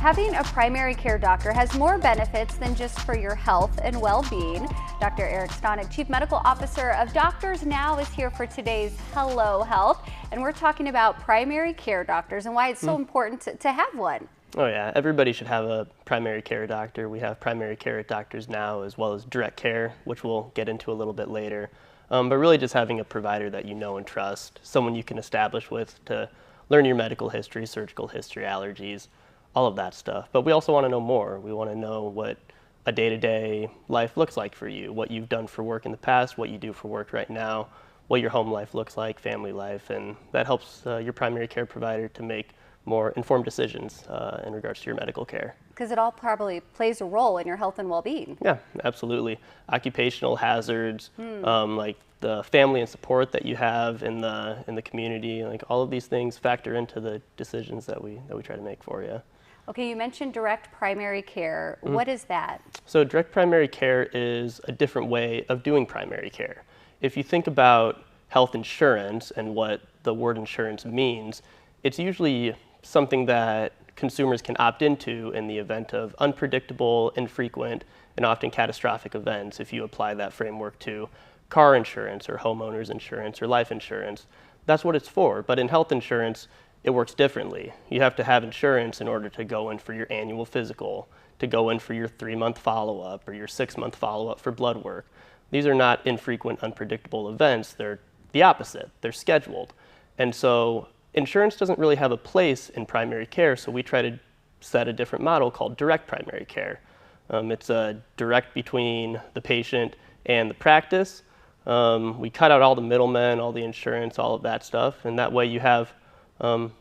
Having a primary care doctor has more benefits than just for your health and well-being. Dr. Stanek, Chief Medical Officer of DoctorsNow, is here for today's Hello Health, and we're talking about primary care doctors and why it's so important to have one. Oh yeah, everybody should have a primary care doctor. We have primary care at DoctorsNow, as well as direct care, which we'll get into a little bit later. But really just having a provider that you know and trust, someone you can establish with to learn your medical history, surgical history, allergies, all of that stuff. But we also want to know more. We want to know what a day-to-day life looks like for you, what you've done for work in the past, what you do for work right now, what your home life looks like, family life, and that helps your primary care provider to make more informed decisions in regards to your medical care. Because it all probably plays a role in your health and well-being. Yeah, absolutely. Occupational hazards, like the family and support that you have in the community, like all of these things factor into the decisions that we try to make for you. Okay, you mentioned direct primary care. What is that? So direct primary care is a different way of doing primary care. If you think about health insurance and what the word insurance means, it's usually something that consumers can opt into in the event of unpredictable, infrequent, and often catastrophic events. If you apply that framework to car insurance or homeowners insurance or life insurance, that's what it's for. But in health insurance, it works differently. You have to have insurance in order to go in for your annual physical, to go in for your 3-month follow-up or your 6-month follow-up for blood work. These are not infrequent, unpredictable events. They're the opposite. They're scheduled. And so insurance doesn't really have a place in primary care, so we try to set a different model called direct primary care. It's a direct between the patient and the practice. We cut out all the middlemen, all the insurance, all of that stuff, and that way you have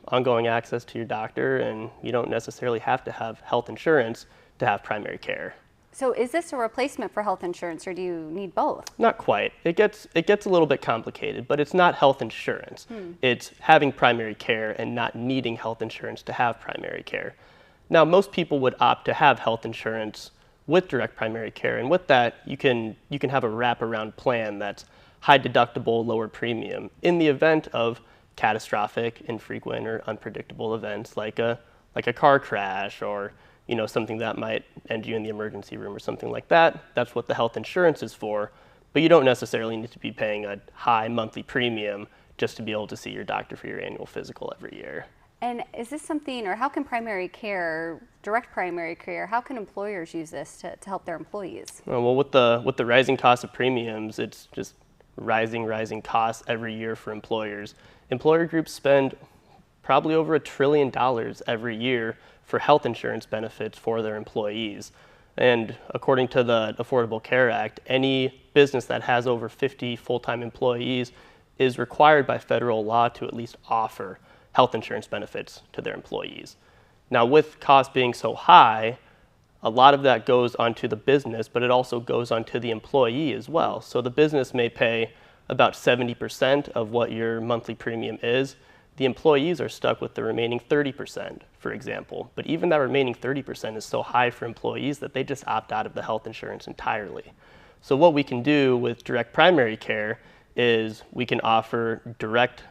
ongoing access to your doctor, and you don't necessarily have to have health insurance to have primary care. So is this a replacement for health insurance, or do you need both? Not quite. It gets a little bit complicated, but it's not health insurance. It's having primary care and not needing health insurance to have primary care. Now, most people would opt to have health insurance with direct primary care, and with that, you can have a wraparound plan that's high deductible, lower premium in the event of catastrophic, infrequent, or unpredictable events like a car crash or something that might end you in the emergency room or something like that. That's what the health insurance is for, but you don't necessarily need to be paying a high monthly premium just to be able to see your doctor for your annual physical every year. And is this something, or how can primary care, direct primary care, how can employers use this to help their employees? Well, with the rising cost of premiums, it's just rising costs every year for employers. Employer groups spend probably over $1 trillion every year for health insurance benefits for their employees. And according to the Affordable Care Act, any business that has over 50 full-time employees is required by federal law to at least offer health insurance benefits to their employees. Now, with costs being so high, a lot of that goes onto the business, but it also goes onto the employee as well. So the business may pay about 70% of what your monthly premium is. The employees are stuck with the remaining 30%, for example. But even that remaining 30% is so high for employees that they just opt out of the health insurance entirely. So what we can do with direct primary care is we can offer direct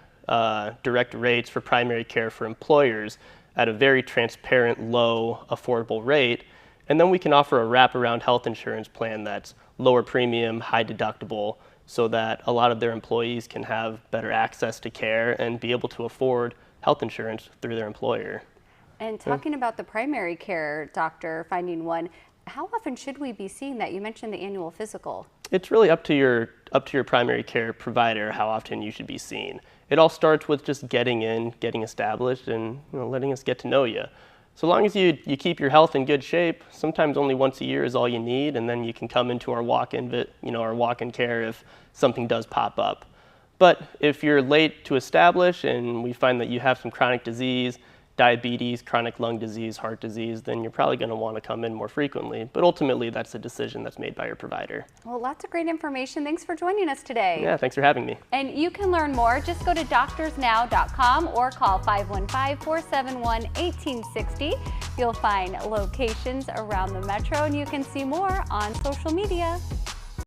rates for primary care for employers at a very transparent, low, affordable rate. And then we can offer a wraparound health insurance plan that's lower premium, high deductible, so that a lot of their employees can have better access to care and be able to afford health insurance through their employer. And talking about the primary care doctor, finding one, how often should we be seeing that? You mentioned the annual physical. It's really up to your primary care provider how often you should be seen. It all starts with just getting established, and letting us get to know you. So long as you keep your health in good shape, sometimes only once a year is all you need, and then you can come into our walk-in care if something does pop up. But if you're late to establish and we find that you have some chronic disease, diabetes, chronic lung disease, heart disease, then you're probably going to want to come in more frequently. But ultimately, that's a decision that's made by your provider. Well, lots of great information. Thanks for joining us today. Yeah, thanks for having me. And you can learn more. Just go to doctorsnow.com or call 515-471-1860. You'll find locations around the metro, and you can see more on social media.